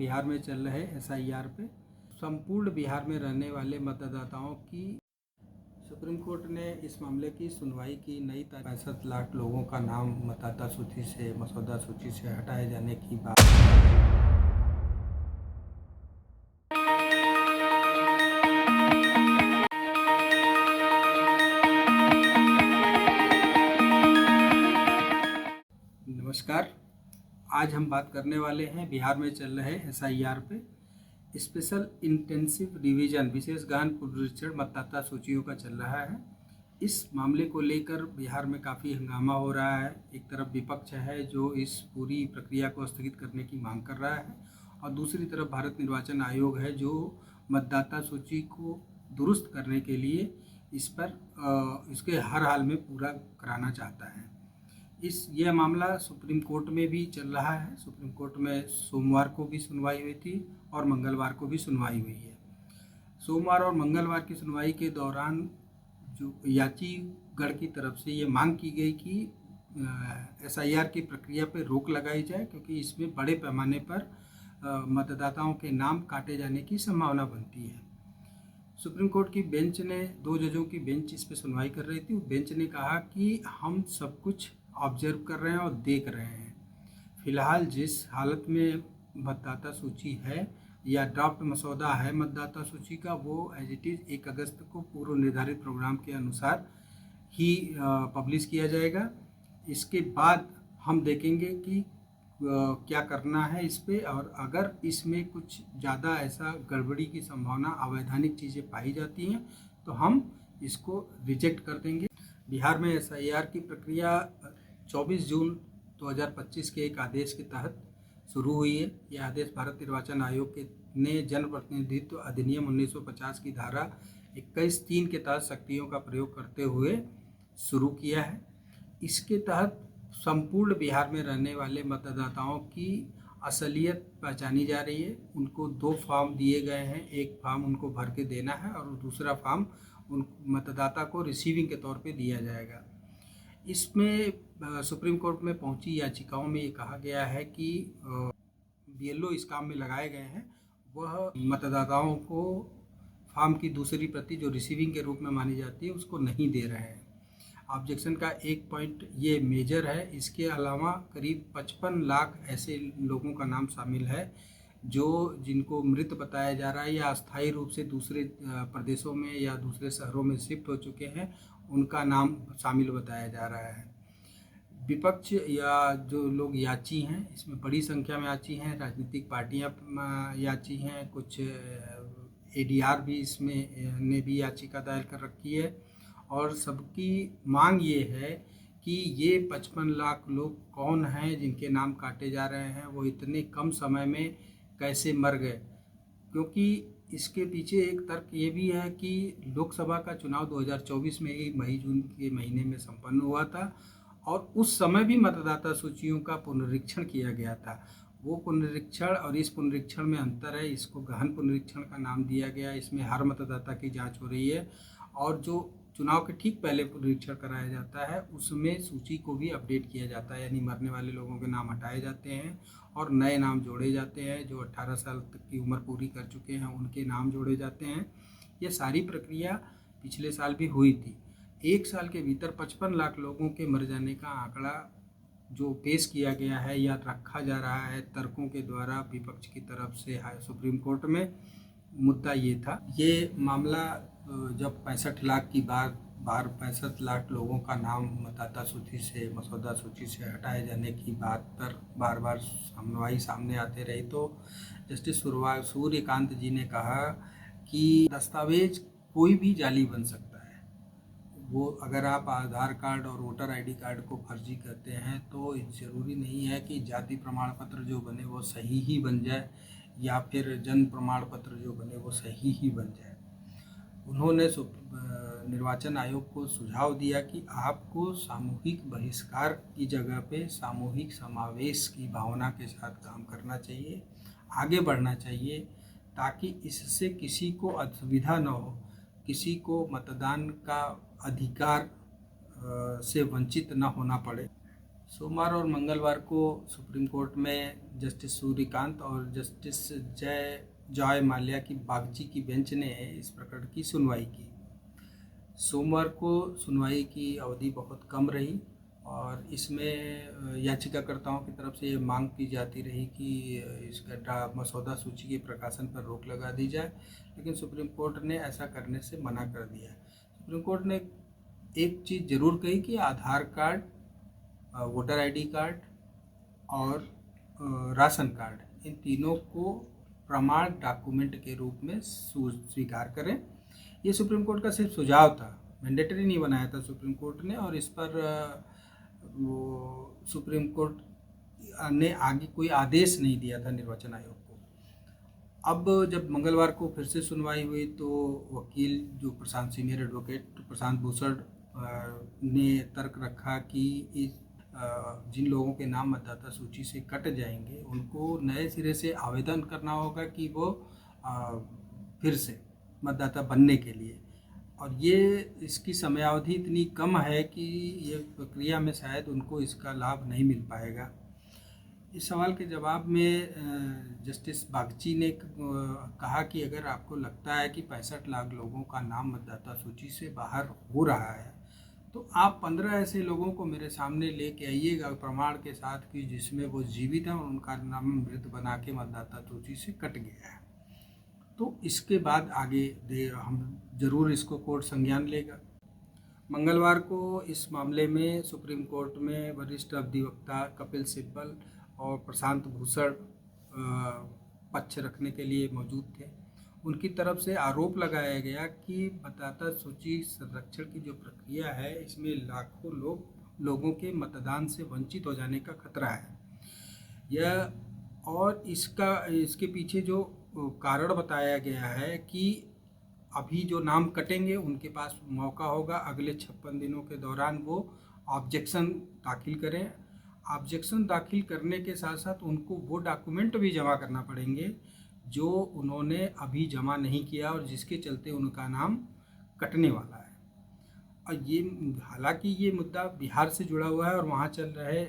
बिहार में चल रहे एसआईआर पे संपूर्ण बिहार में रहने वाले मतदाताओं की सुप्रीम कोर्ट ने इस मामले की सुनवाई की। नई 65 लाख लोगों का नाम मतदाता सूची से मसौदा सूची से हटाए जाने की बात। नमस्कार, आज हम बात करने वाले हैं बिहार में चल रहे एसआईआर पे। स्पेशल इंटेंसिव रिवीजन विशेष गहन पुनरीक्षण मतदाता सूचियों का चल रहा है। इस मामले को लेकर बिहार में काफ़ी हंगामा हो रहा है। एक तरफ विपक्ष है जो इस पूरी प्रक्रिया को स्थगित करने की मांग कर रहा है और दूसरी तरफ भारत निर्वाचन आयोग है जो मतदाता सूची को दुरुस्त करने के लिए इसके हर हाल में पूरा कराना चाहता है। यह मामला सुप्रीम कोर्ट में भी चल रहा है। सुप्रीम कोर्ट में सोमवार को भी सुनवाई हुई थी और मंगलवार को भी सुनवाई हुई है। सोमवार और मंगलवार की सुनवाई के दौरान जो याचीगण की तरफ से ये मांग की गई कि एसआईआर की प्रक्रिया पर रोक लगाई जाए, क्योंकि इसमें बड़े पैमाने पर मतदाताओं के नाम काटे जाने की संभावना बनती है। सुप्रीम कोर्ट की बेंच ने 2 जजों की बेंच इस पर सुनवाई कर रही थी। बेंच ने कहा कि हम सब कुछ ऑब्जर्व कर रहे हैं और देख रहे हैं। फिलहाल जिस हालत में मतदाता सूची है या ड्राफ्ट मसौदा है मतदाता सूची का, वो एज इट इज़ 1 अगस्त को पूर्व निर्धारित प्रोग्राम के अनुसार ही पब्लिश किया जाएगा। इसके बाद हम देखेंगे कि क्या करना है इस पे, और अगर इसमें कुछ ज़्यादा ऐसा गड़बड़ी की संभावना, अवैधानिक चीज़ें पाई जाती हैं तो हम इसको रिजेक्ट कर देंगे। बिहार में एसआईआर की प्रक्रिया 24 जून 2025 के एक आदेश के तहत शुरू हुई है। यह आदेश भारत निर्वाचन आयोग ने जनप्रतिनिधित्व अधिनियम 1950 की धारा 21(3) के तहत शक्तियों का प्रयोग करते हुए शुरू किया है। इसके तहत संपूर्ण बिहार में रहने वाले मतदाताओं की असलियत पहचानी जा रही है। उनको 2 फॉर्म दिए गए हैं। एक फॉर्म उनको भर के देना है और दूसरा फॉर्म उन मतदाता को रिसीविंग के तौर पे दिया जाएगा। इसमें सुप्रीम कोर्ट में पहुंची याचिकाओं में ये कहा गया है कि बीएलओ इस काम में लगाए गए हैं, वह मतदाताओं को फॉर्म की दूसरी प्रति जो रिसीविंग के रूप में मानी जाती है उसको नहीं दे रहे हैं। ऑब्जेक्शन का एक पॉइंट ये मेजर है। इसके अलावा करीब 55 लाख ऐसे लोगों का नाम शामिल है जिनको मृत बताया जा रहा है या अस्थायी रूप से दूसरे प्रदेशों में या दूसरे शहरों में शिफ्ट हो चुके हैं, उनका नाम शामिल बताया जा रहा है। विपक्ष या जो लोग याची हैं, इसमें बड़ी संख्या में याची हैं, राजनीतिक पार्टियां याची हैं, कुछ एडीआर भी इसमें ने भी याचिका दायर कर रखी है और सबकी मांग ये है कि ये 55 लाख लोग कौन हैं जिनके नाम काटे जा रहे हैं, वो इतने कम समय में कैसे मर गए। क्योंकि इसके पीछे एक तर्क ये भी है कि लोकसभा का चुनाव 2024 में ही मई जून के महीने में संपन्न हुआ था और उस समय भी मतदाता सूचियों का पुनरीक्षण किया गया था। वो पुनरीक्षण और इस पुनरीक्षण में अंतर है। इसको गहन पुनरीक्षण का नाम दिया गया। इसमें हर मतदाता की जांच हो रही है और जो चुनाव के ठीक पहले पुनरीक्षण कराया जाता है उसमें सूची को भी अपडेट किया जाता है, यानी मरने वाले लोगों के नाम हटाए जाते हैं और नए नाम जोड़े जाते हैं। जो 18 साल तक की उम्र पूरी कर चुके हैं उनके नाम जोड़े जाते हैं। ये सारी प्रक्रिया पिछले साल भी हुई थी। 1 साल के भीतर 55 लाख लोगों के मर जाने का आंकड़ा जो पेश किया गया है या रखा जा रहा है तर्कों के द्वारा विपक्ष की तरफ से सुप्रीम कोर्ट में, मुद्दा ये था। ये मामला जब 65 लाख की बार 65 लाख लोगों का नाम मतदाता सूची से मसौदा सूची से हटाए जाने की बात पर बार बार सुनवाई सामने आते रही तो जस्टिस सूर्यकांत जी ने कहा कि दस्तावेज कोई भी जाली बन सकता है। वो अगर आप आधार कार्ड और वोटर आईडी कार्ड को फर्जी करते हैं तो ज़रूरी नहीं है कि जाति प्रमाण पत्र जो बने वो सही ही बन जाए या फिर जन्म प्रमाण पत्र जो बने वो सही ही बन जाए। उन्होंने निर्वाचन आयोग को सुझाव दिया कि आपको सामूहिक बहिष्कार की जगह पे सामूहिक समावेश की भावना के साथ काम करना चाहिए, आगे बढ़ना चाहिए, ताकि इससे किसी को असुविधा न हो, किसी को मतदान का अधिकार से वंचित न होना पड़े। सोमवार और मंगलवार को सुप्रीम कोर्ट में जस्टिस सूर्यकांत और जस्टिस जॉय माल्या की बागची की बेंच ने इस प्रकरण की सुनवाई की। सोमवार को सुनवाई की अवधि बहुत कम रही और इसमें याचिकाकर्ताओं की तरफ से ये मांग की जाती रही कि इसका मसौदा सूची के प्रकाशन पर रोक लगा दी जाए, लेकिन सुप्रीम कोर्ट ने ऐसा करने से मना कर दिया। सुप्रीम कोर्ट ने एक चीज़ ज़रूर कही कि आधार कार्ड, वोटर आईडी कार्ड और राशन कार्ड, इन तीनों को प्रमाण डॉक्यूमेंट के रूप में स्वीकार करें। ये सुप्रीम कोर्ट का सिर्फ सुझाव था, मैंडेटरी नहीं बनाया था सुप्रीम कोर्ट ने, और इस पर वो सुप्रीम कोर्ट ने आगे कोई आदेश नहीं दिया था निर्वाचन आयोग को। अब जब मंगलवार को फिर से सुनवाई हुई तो वकील जो प्रशांत, सीनियर एडवोकेट प्रशांत भूषण ने तर्क रखा कि इस जिन लोगों के नाम मतदाता सूची से कट जाएंगे उनको नए सिरे से आवेदन करना होगा कि वो फिर से मतदाता बनने के लिए, और ये इसकी समयावधि इतनी कम है कि ये प्रक्रिया में शायद उनको इसका लाभ नहीं मिल पाएगा। इस सवाल के जवाब में जस्टिस बागची ने कहा कि अगर आपको लगता है कि 65 लाख लोगों का नाम मतदाता सूची से बाहर हो रहा है तो आप 15 ऐसे लोगों को मेरे सामने लेके आइएगा प्रमाण के साथ कि जिसमें वो जीवित हैं और उनका नाम मृत बना के मतदाता सूची से कट गया है, तो इसके बाद आगे हम जरूर इसको कोर्ट संज्ञान लेगा। मंगलवार को इस मामले में सुप्रीम कोर्ट में वरिष्ठ अधिवक्ता कपिल सिब्बल और प्रशांत भूषण पक्ष रखने के लिए मौजूद थे। उनकी तरफ से आरोप लगाया गया कि मतदाता सूची संरक्षण की जो प्रक्रिया है इसमें लाखों लोगों के मतदान से वंचित हो जाने का खतरा है। यह और इसके पीछे जो कारण बताया गया है कि अभी जो नाम कटेंगे उनके पास मौका होगा अगले 56 दिनों के दौरान वो ऑब्जेक्शन दाखिल करें। ऑब्जेक्शन दाखिल करने के साथ साथ उनको वो डॉक्यूमेंट भी जमा करना पड़ेंगे जो उन्होंने अभी जमा नहीं किया और जिसके चलते उनका नाम कटने वाला है। और ये हालांकि ये मुद्दा बिहार से जुड़ा हुआ है और वहाँ चल रहे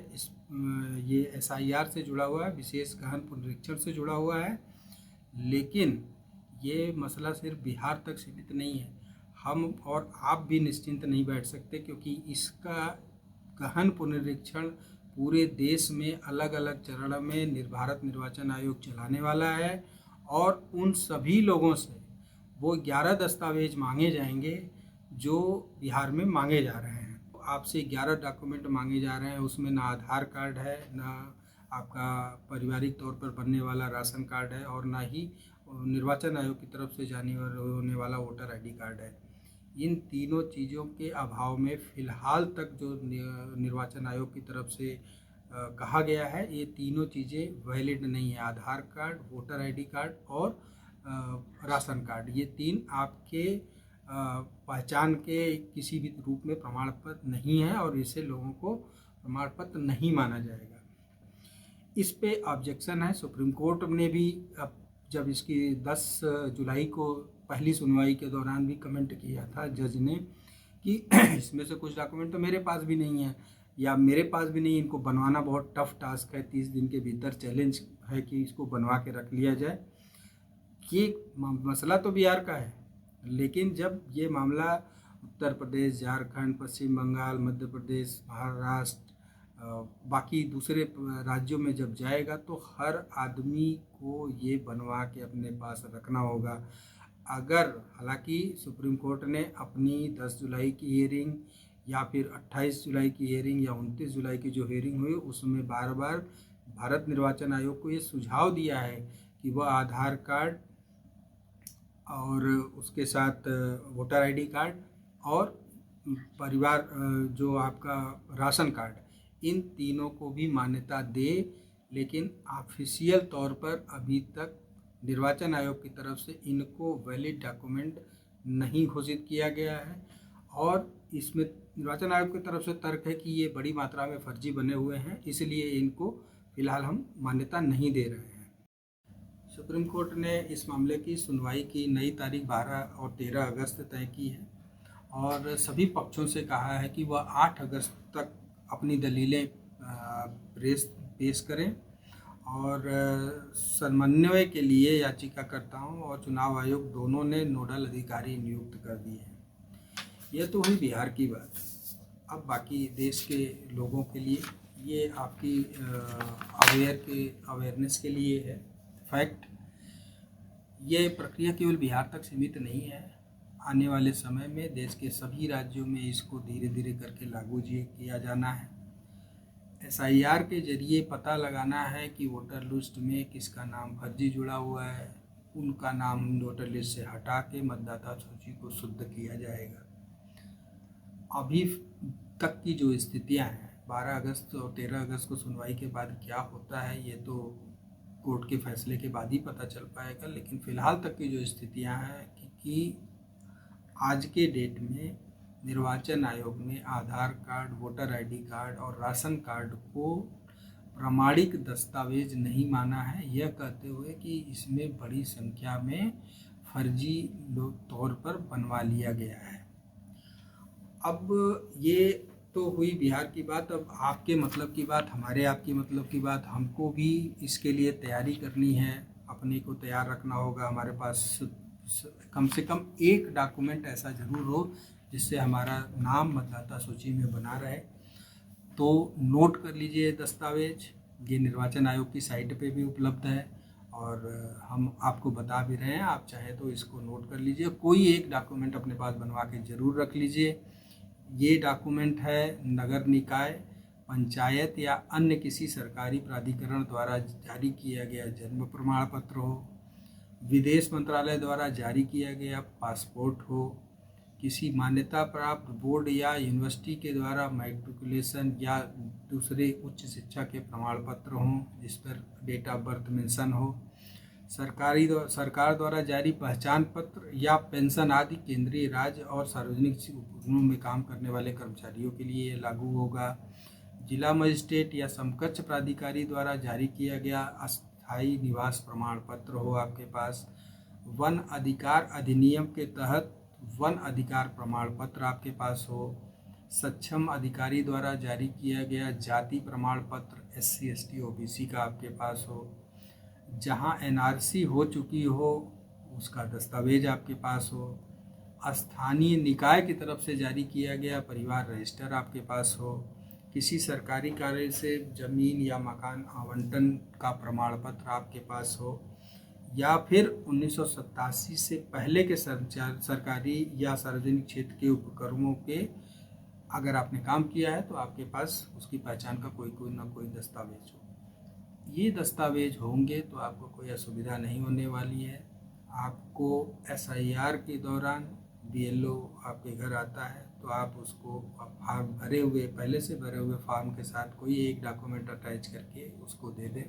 ये SIR से जुड़ा हुआ है, विशेष गहन पुनरीक्षण से जुड़ा हुआ है, लेकिन ये मसला सिर्फ बिहार तक सीमित नहीं है। हम और आप भी निश्चिंत नहीं बैठ सकते क्योंकि इसका गहन पुनरीक्षण पूरे देश में अलग अलग चरण में भारत निर्वाचन आयोग चलाने वाला है और उन सभी लोगों से वो 11 दस्तावेज मांगे जाएंगे जो बिहार में मांगे जा रहे हैं। आपसे 11 डॉक्यूमेंट मांगे जा रहे हैं, उसमें ना आधार कार्ड है, ना आपका पारिवारिक तौर पर बनने वाला राशन कार्ड है और ना ही निर्वाचन आयोग की तरफ से जाने होने वाला वोटर आईडी कार्ड है। इन तीनों चीज़ों के अभाव में फ़िलहाल तक जो निर्वाचन आयोग की तरफ से कहा गया है ये तीनों चीज़ें वैलिड नहीं है। आधार कार्ड, वोटर आईडी कार्ड और राशन कार्ड, ये तीन आपके पहचान के किसी भी रूप में प्रमाण पत्र नहीं है और इसे लोगों को प्रमाण पत्र नहीं माना जाएगा। इस पे ऑब्जेक्शन है। सुप्रीम कोर्ट ने भी अब जब इसकी 10 जुलाई को पहली सुनवाई के दौरान भी कमेंट किया था जज ने कि इसमें से कुछ डॉक्यूमेंट तो मेरे पास भी नहीं है या मेरे पास भी नहीं, इनको बनवाना बहुत टफ टास्क है, 30 दिन के भीतर चैलेंज है कि इसको बनवा के रख लिया जाए। ये मसला तो बिहार का है, लेकिन जब ये मामला उत्तर प्रदेश, झारखंड, पश्चिम बंगाल, मध्य प्रदेश, महाराष्ट्र, बाकी दूसरे राज्यों में जब जाएगा तो हर आदमी को ये बनवा के अपने पास रखना होगा। अगर हालांकि सुप्रीम कोर्ट ने अपनी 10 जुलाई की हियरिंग या फिर 28 जुलाई की हियरिंग या 29 जुलाई की जो हियरिंग हुई उसमें बार बार भारत निर्वाचन आयोग को ये सुझाव दिया है कि वह आधार कार्ड और उसके साथ वोटर आईडी कार्ड और परिवार जो आपका राशन कार्ड, इन तीनों को भी मान्यता दे, लेकिन ऑफिशियल तौर पर अभी तक निर्वाचन आयोग की तरफ से इनको वैलिड डॉक्यूमेंट नहीं घोषित किया गया है और इसमें निर्वाचन आयोग की तरफ से तर्क है कि ये बड़ी मात्रा में फर्जी बने हुए हैं, इसलिए इनको फिलहाल हम मान्यता नहीं दे रहे हैं। सुप्रीम कोर्ट ने इस मामले की सुनवाई की नई तारीख 12 और 13 अगस्त तय की है और सभी पक्षों से कहा है कि वह 8 अगस्त तक अपनी दलीलें पेश करें और समन्वय के लिए याचिकाकर्ताओं और चुनाव आयोग दोनों ने नोडल अधिकारी नियुक्त कर दिए हैं। यह तो हुई बिहार की बात। अब बाकी देश के लोगों के लिए ये आपकी अवेयरनेस के लिए है। फैक्ट, ये प्रक्रिया केवल बिहार तक सीमित नहीं है। आने वाले समय में देश के सभी राज्यों में इसको धीरे धीरे करके लागू किया जाना है। SIR के जरिए पता लगाना है कि वोटर लिस्ट में किसका नाम फर्जी जुड़ा हुआ है, उनका नाम वोटर लिस्ट से हटा के मतदाता सूची को शुद्ध किया जाएगा। अभी तक की जो स्थितियां हैं, 12 अगस्त और 13 अगस्त को सुनवाई के बाद क्या होता है ये तो कोर्ट के फैसले के बाद ही पता चल पाएगा। लेकिन फ़िलहाल तक की जो स्थितियां हैं कि आज के डेट में निर्वाचन आयोग ने आधार कार्ड, वोटर ID कार्ड और राशन कार्ड को प्रामाणिक दस्तावेज नहीं माना है, यह कहते हुए कि इसमें बड़ी संख्या में फर्जी तौर पर बनवा लिया गया है। अब ये तो हुई बिहार की बात। अब आपके मतलब की बात, हमारे आपके मतलब की बात। हमको भी इसके लिए तैयारी करनी है, अपने को तैयार रखना होगा। हमारे पास कम से कम एक डॉक्यूमेंट ऐसा ज़रूर हो जिससे हमारा नाम मतदाता सूची में बना रहे। तो नोट कर लीजिए दस्तावेज, ये निर्वाचन आयोग की साइट पे भी उपलब्ध है और हम आपको बता भी रहे हैं। आप चाहे तो इसको नोट कर लीजिए। कोई एक डॉक्यूमेंट अपने पास बनवा के ज़रूर रख लीजिए। ये डॉक्यूमेंट है नगर निकाय, पंचायत या अन्य किसी सरकारी प्राधिकरण द्वारा जारी किया गया जन्म प्रमाण पत्र हो, विदेश मंत्रालय द्वारा जारी किया गया पासपोर्ट हो, किसी मान्यता प्राप्त बोर्ड या यूनिवर्सिटी के द्वारा मैट्रिकुलेशन या दूसरे उच्च शिक्षा के प्रमाण पत्र हों जिस पर डेट ऑफ बर्थ मेंशन हो, सरकार द्वारा जारी पहचान पत्र या पेंशन आदि केंद्रीय, राज्य और सार्वजनिक उपक्रमों में काम करने वाले कर्मचारियों के लिए लागू होगा। जिला मजिस्ट्रेट या समकक्ष प्राधिकारी द्वारा जारी किया गया अस्थायी निवास प्रमाण पत्र हो आपके पास। वन अधिकार अधिनियम के तहत वन अधिकार प्रमाण पत्र आपके पास हो। सक्षम अधिकारी द्वारा जारी किया गया जाति प्रमाण पत्र SC ST OBC का आपके पास हो। जहां NRC हो चुकी हो उसका दस्तावेज आपके पास हो। स्थानीय निकाय की तरफ से जारी किया गया परिवार रजिस्टर आपके पास हो। किसी सरकारी कार्य से जमीन या मकान आवंटन का प्रमाण पत्र आपके पास हो, या फिर 1987 से पहले के सरकारी या सार्वजनिक क्षेत्र के उपक्रमों के अगर आपने काम किया है तो आपके पास उसकी पहचान का कोई ना कोई दस्तावेज हो। ये दस्तावेज होंगे तो आपको कोई असुविधा नहीं होने वाली है। आपको SIR के दौरान BLO आपके घर आता है तो आप उसको फॉर्म पहले से भरे हुए फॉर्म के साथ कोई एक डॉक्यूमेंट अटैच करके उसको दे दें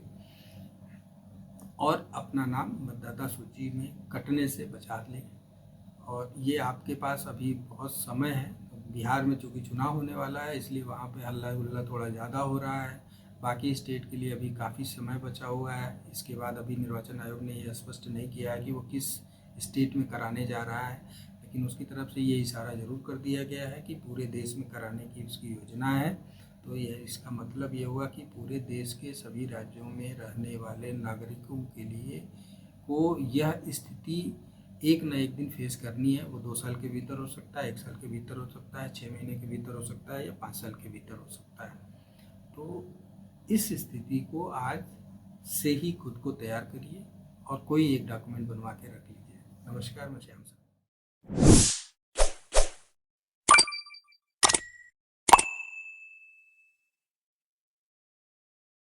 और अपना नाम मतदाता सूची में कटने से बचा लें। और ये आपके पास अभी बहुत समय है। बिहार में चूँकि चुनाव होने वाला है इसलिए वहाँ पे हल्ला गुल्ला थोड़ा ज़्यादा हो रहा है। बाकी स्टेट के लिए अभी काफ़ी समय बचा हुआ है। इसके बाद अभी निर्वाचन आयोग ने यह स्पष्ट नहीं किया है कि वो किस स्टेट में कराने जा रहा है, लेकिन उसकी तरफ से ये इशारा ज़रूर कर दिया गया है कि पूरे देश में कराने की उसकी योजना है। तो यह इसका मतलब ये हुआ कि पूरे देश के सभी राज्यों में रहने वाले नागरिकों के लिए को यह स्थिति एक न एक दिन फेस करनी है। वो 2 साल के भीतर हो सकता है, 1 साल के भीतर हो सकता है, 6 महीने के भीतर हो सकता है या 5 साल के भीतर हो सकता है। तो इस स्थिति को आज से ही खुद को तैयार करिए और कोई एक डॉक्यूमेंट बनवा के रख लीजिए। नमस्कार, मैं श्याम सर।